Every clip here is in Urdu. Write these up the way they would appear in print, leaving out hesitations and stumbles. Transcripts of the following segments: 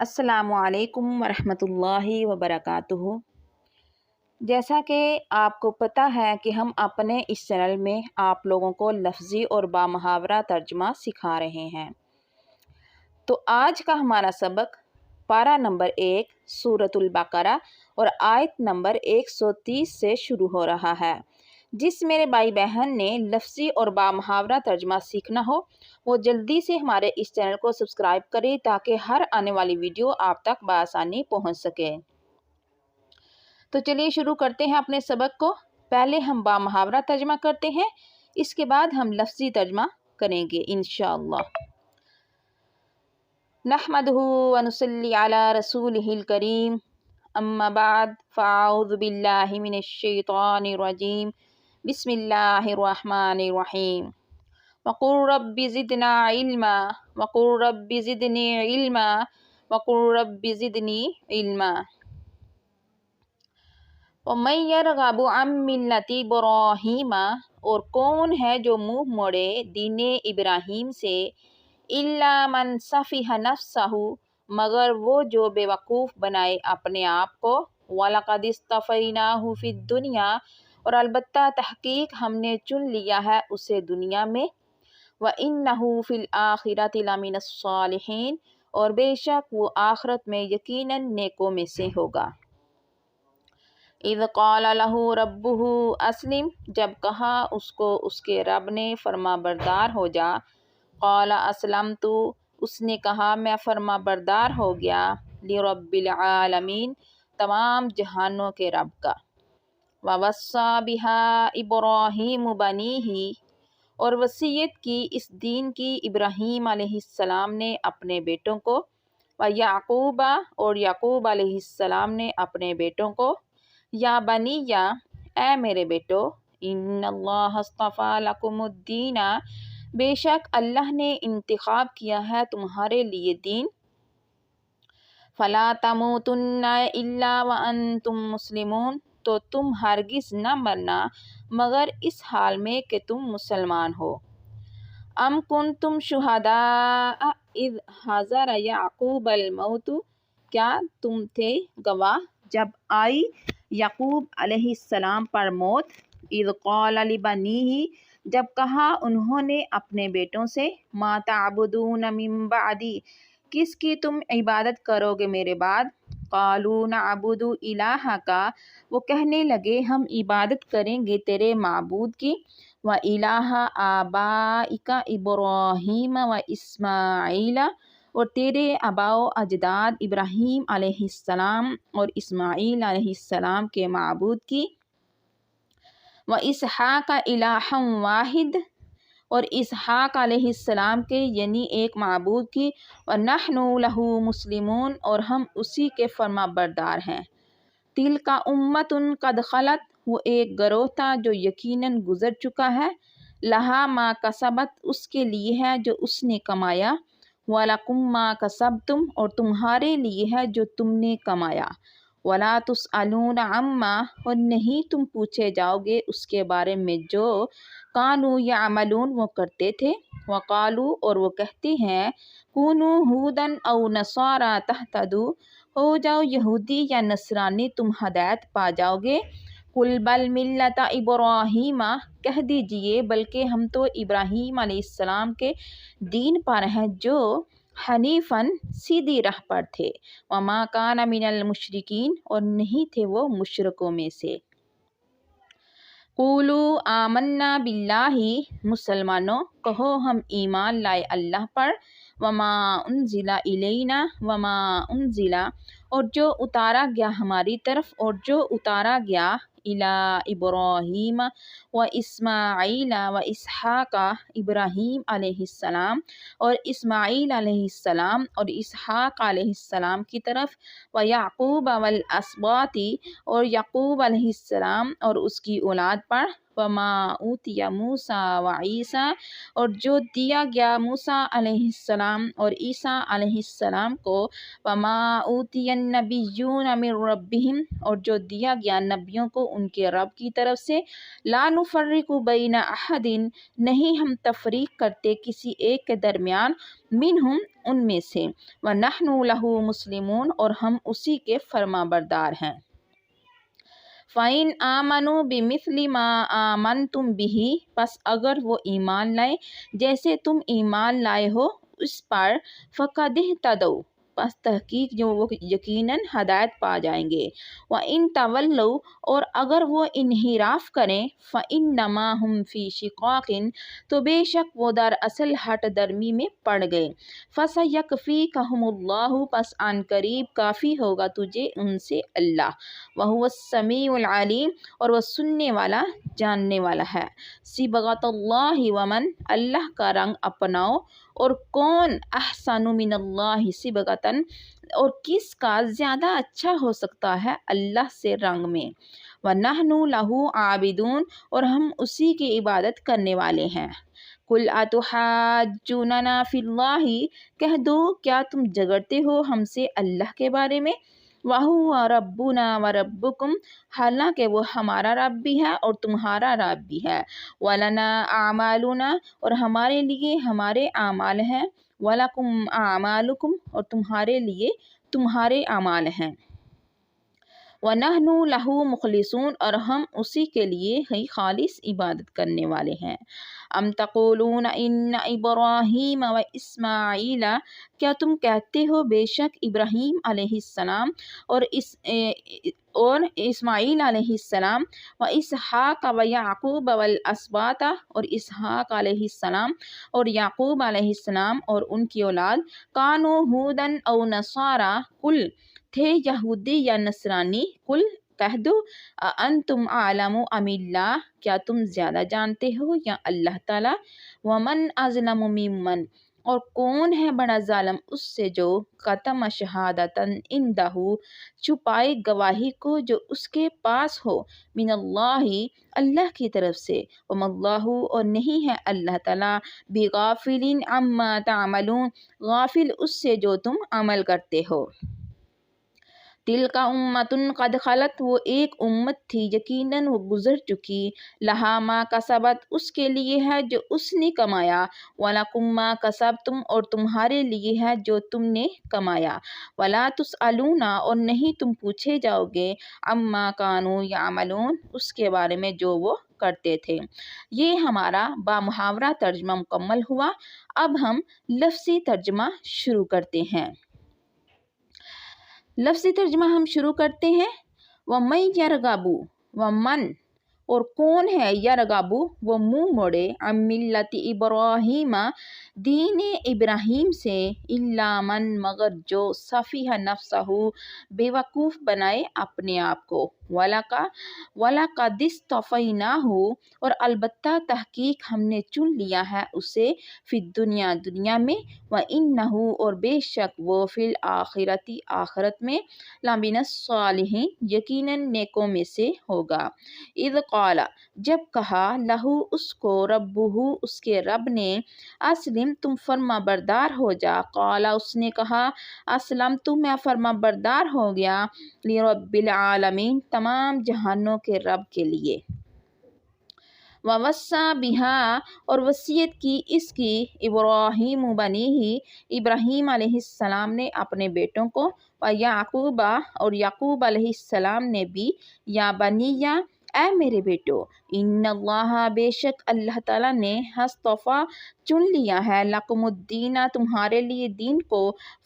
السلام علیکم ورحمۃ اللہ وبرکاتہ۔ جیسا کہ آپ کو پتہ ہے کہ ہم اپنے اس چینل میں آپ لوگوں کو لفظی اور بامحاورہ ترجمہ سکھا رہے ہیں، تو آج کا ہمارا سبق پارہ نمبر 1 سورۃ البقرہ اور آیت نمبر 130 سے شروع ہو رہا ہے۔ جس میرے بھائی بہن نے لفظی اور بامحاورہ ترجمہ سیکھنا ہو وہ جلدی سے ہمارے اس چینل کو سبسکرائب کرے تاکہ ہر آنے والی ویڈیو آپ تک بآسانی پہنچ سکے۔ تو چلیے شروع کرتے ہیں اپنے سبق کو۔ پہلے ہم بامحاورہ ترجمہ کرتے ہیں، اس کے بعد ہم لفظی ترجمہ کریں گے انشاءاللہ۔ نحمدہ ونصلی علی رسولہ الکریم، اما بعد فاعوذ باللہ من الشیطان الرجیم، بسم اللہ الرحمن الرحیم۔ وقل رب زدنا علما وقل رب زدنی علما وقل رب زدنی علما۔ ومن یرغب عن ملت ابراہیم، اور کون ہے جو منہ موڑے دین ابراہیم سے، الا من سفیہ نفسہ، مگر وہ جو بے وقوف بنائے اپنے آپ کو، وَلَقَدِ اصْطَفَيْنَاهُ فِي الدُّنْيَا، اور البتہ تحقیق ہم نے چن لیا ہے اسے دنیا میں، وَإِنَّهُ فِي الْآخِرَةِ لَمِنَ الصَّالِحِينَ، اور بے شک وہ آخرت میں یقیناً نیکوں میں سے ہوگا۔ اذ قال له ربه اسلم، جب کہا اس کو اس کے رب نے فرما بردار ہو جا، قال اسلمت، اس نے کہا میں فرما بردار ہو گیا، لرب العالمین، تمام جہانوں کے رب کا۔ ووصى بها ابراہیم بنیہ، اور وصیت کی اس دین کی ابراہیم علیہ السلام نے اپنے بیٹوں کو، ویعقوب، اور یعقوب علیہ السلام نے اپنے بیٹوں کو، یا بنی، یا اے میرے بیٹو، ان اللہ اصطفیٰ لکم الدین، بے شک اللہ نے انتخاب کیا ہے تمہارے لیے دین، فلا تموتن الا وانتم مسلمون، تو تم ہرگز نہ مرنا مگر اس حال میں کہ تم مسلمان ہو۔ ام کنتم شہداء اذ حضر یعقوب الموت، کیا تم تھے گواہ جب آئی یعقوب علیہ السلام پر موت، اذ قال لبنیہ، جب کہا انہوں نے اپنے بیٹوں سے، ما تعبدون من بعدی، کس کی تم عبادت کرو گے میرے بعد، قالوا نعبد الہک، وہ کہنے لگے ہم عبادت کریں گے تیرے معبود کی، وَإِلَٰهَ آبَائِكَ إِبْرَاهِيمَ وَإِسْمَاعِيلَ، اور تیرے آباء و اجداد ابراہیم علیہ السلام اور اسماعیل علیہ السلام کے معبود کی، وَإِسْحَاقَ إِلَٰهًا وَاحِدًا، اور اسحاق علیہ السلام کے یعنی ایک معبود کی، وَنَحْنُ لَهُ مُسْلِمُونَ، اور ہم اسی کے فرما بردار ہیں۔ تِلْکَ أُمَّةٌ قَدْ خَلَتْ، وہ ایک گروہ تھا جو یقیناً گزر چکا ہے، لہا ما کسبت، اس کے لیے ہے جو اس نے کمایا، وَلَكُم مَا كَسَبْتُمْ، اور تمہارے لیے ہے جو تم نے کمایا، وَلَا تُسْأَلُونَ عَمَّا، اور نہیں تم پوچھے جاؤ گے اس کے بارے میں جو کانوا یعملون، وہ کرتے تھے، وقالوا، اور وہ کہتے ہیں، کونوا ھودا او نصارا تہتدوا، ہو جاؤ یہودی یا نصرانی تم ہدایت پا جاؤ گے، قل بل ملت ابراہیم، کہہ دیجئے بلکہ ہم تو ابراہیم علیہ السلام کے دین پر ہیں جو حنیفاً سیدھی راہ پر تھے، وما کان من المشرکین، اور نہیں تھے وہ مشرکوں میں سے۔ قولوا آمنا باللہ، مسلمانوں کہو ہم ایمان لائے اللہ پر، وما انزل الینا، وما انزل، اور جو اتارا گیا ہماری طرف، اور جو اتارا گیا الی ابراہیم و اسماعیل و اسحاق، ابراہیم علیہ السلام اور اسماعیل علیہ السلام اور اسحاق علیہ السلام کی طرف، و یعقوب والاسباط، اور یعقوب علیہ السلام اور اس کی اولاد پر، وما اوتی موسیٰ و عیسیٰ، اور جو دیا گیا موسیٰ علیہ السلام اور عیسیٰ علیہ السلام کو، وما اوتی النبیون من ربہم، اور جو دیا گیا نبیوں کو ان کے رب کی طرف سے، لا نفرق بین احد، نہیں ہم تفریق کرتے کسی ایک کے درمیان، منہم ان میں سے، ونحن لہ مسلمون اور ہم اسی کے فرما بردار ہیں۔ فَإِنْ آمَنُوا بِمِثْلِ مَا آمَنْتُمْ بِهِ، پس اگر وہ ایمان لائے جیسے تم ایمان لائے ہو اس پر، فَقَدِ اهْتَدَوْا، پس تحقیق جو وہ یقیناً ہدایت پا جائیں گے۔ وَإِنْ تَوَلَّوْا، اور اگر وہ انحراف کریں، فَإِنَّمَا هُمْ فِي شِقَاقٍ، تو بے شک وہ دراصل ہٹ درمی میں پڑ گئے۔ فَسَيَكْفِيكَهُمُ اللَّهُ، پس عن قریب کافی ہوگا تجھے ان سے اللہ، وَهُوَ السَّمِيعُ الْعَلِيمُ، اور وہ سننے والا جاننے والا ہے۔ صِبْغَةَ اللَّهِ، ومن، اللہ کا رنگ اپناؤ، اور کون احسن من اللہ صبغۃ، اور کس کا زیادہ اچھا ہو سکتا ہے اللہ سے رنگ میں، وَنَحْنُ لَهُ عَابِدُونَ، اور ہم اسی کی عبادت کرنے والے ہیں۔ قُلْ أَتُحَاجُّونَنَا فِي اللَّهِ، کہہ دو کیا تم جھگڑتے ہو ہم سے اللہ کے بارے میں، وَهُوَ رَبُّنَا وَرَبُّكُمْ، حالانکہ وہ ہمارا رب بھی ہے اور تمہارا رب بھی ہے، وَلَنَا أَعْمَالُنَا، اور ہمارے لیے ہمارے اعمال ہیں، وَلَكُمْ أَعْمَالُكُمْ، اور تمہارے لیے تمہارے اعمال ہیں، وَنَحْنُ لَهُ مُخْلِصُونَ، اور ہم اسی کے لیے ہی خالص عبادت کرنے والے ہیں۔ ام تقولون ان ابراہیم و اسماعیل، کیا تم کہتے ہو بے شک ابراہیم علیہ السلام اور اسماعیل علیہ السلام، و اسحاق و یعقوب والاسباط، اور اسحاق علیہ السلام اور یعقوب علیہ السلام اور ان کی اولاد، کانوا ھوداً او نصارا، کل تھے یہودی یا نصرانی، کل کہہ دو، انتم اعلم ام اللہ، کیا تم زیادہ جانتے ہو یا اللہ تعالیٰ، ومن اظلم ممن، اور کون ہے بڑا ظالم اس سے جو کتم شہادتاً عندہ، چھپائے گواہی کو جو اس کے پاس ہو، من اللہ، اللہ کی طرف سے، وما اللہ، اور نہیں ہے اللہ تعالیٰ، بغافل عما تعملون، غافل اس سے جو تم عمل کرتے ہو۔ تلک امۃ قد خلت، وہ ایک امت تھی یقیناً وہ گزر چکی، لہا ما کسبت، اس کے لیے ہے جو اس نے کمایا، ولکم ما کسبتم، اور تمہارے لیے ہے جو تم نے کمایا، ولا تسألون، اور نہیں تم پوچھے جاؤ گے، عما کانوا یعملون، اس کے بارے میں جو وہ کرتے تھے۔ یہ ہمارا بامحاورہ ترجمہ مکمل ہوا، اب ہم لفظی ترجمہ شروع کرتے ہیں۔ لفظی ترجمہ ہم شروع کرتے ہیں۔ وَمَن يَرْغَبُ، ومن، اور کون ہے، یرغب، وہ منہ موڑے، عن ملت ابراہیم، دین ابراہیم سے، الا من، مگر جو، سفیہ نفسہ، بے وقوف بنائے اپنے آپ کو، وَلَقَدِ اصْطَفَيْنَاهُ، اور البتہ تحقیق ہم نے چن لیا ہے اسے، فی الدنیا، دنیا میں، وَإِنَّهُ، اور بے شک وہ، فی الآخرۃ، آخرت میں، لَمِنَ الصَّالِحِینَ، یقیناً نیکوں میں سے ہوگا۔ اذ قال، جب کہا، لہو، اس کو، ربہ، اس کے رب نے، اسلم، تم فرما بردار ہو جا، قال، اس نے کہا، اسلمت، میں فرما بردار ہو گیا، لرب العالمین، تمام جہانوں کے رب کے لیے۔ وَوَصَّى بِهَا، اور وصیت کی اس کی، ابراہیم بنیہ، ابراہیم علیہ السلام نے اپنے بیٹوں کو، وَيَعْقُوبَ، اور یعقوب علیہ السلام نے بھی، یا بنیہ، اے میرے بیٹو، ان اللہ، بے شک اللہ تعالیٰ نے، اصطفیٰ، چن لیا ہے، لکم الدین، تمہارے لیے دین کو،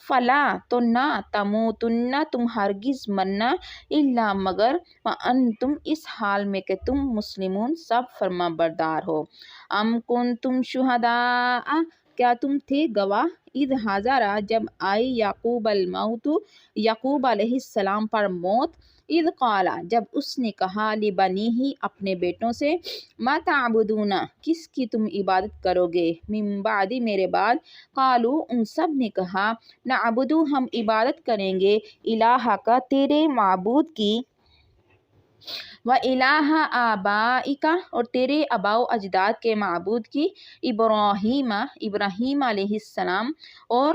فلا، تو نہ، تموتن، تم ہرگز مرنا، الا، مگر، وانتم، اس حال میں کہ تم مسلمون، سب فرما بردار ہو۔ ام کنتم شہداء، کیا تم تھے گواہ، اذ حضر، جب آئی یعقوب الموت، یعقوب علیہ السلام پر موت، اذ قال، جب اس نے کہا، لبنیہ، اپنے بیٹوں سے، ما تعبدون، کس کی تم عبادت کرو گے، من بعد، میرے بعد، قالوا، ان سب نے کہا، نعبد، ہم عبادت کریں گے، الہک، تیرے معبود کی، وَإِلَٰهَ آبَائِكَ، اور تیرے آباء و اجداد کے معبود کی، ابراہیم، ابراہیم علیہ السلام، اور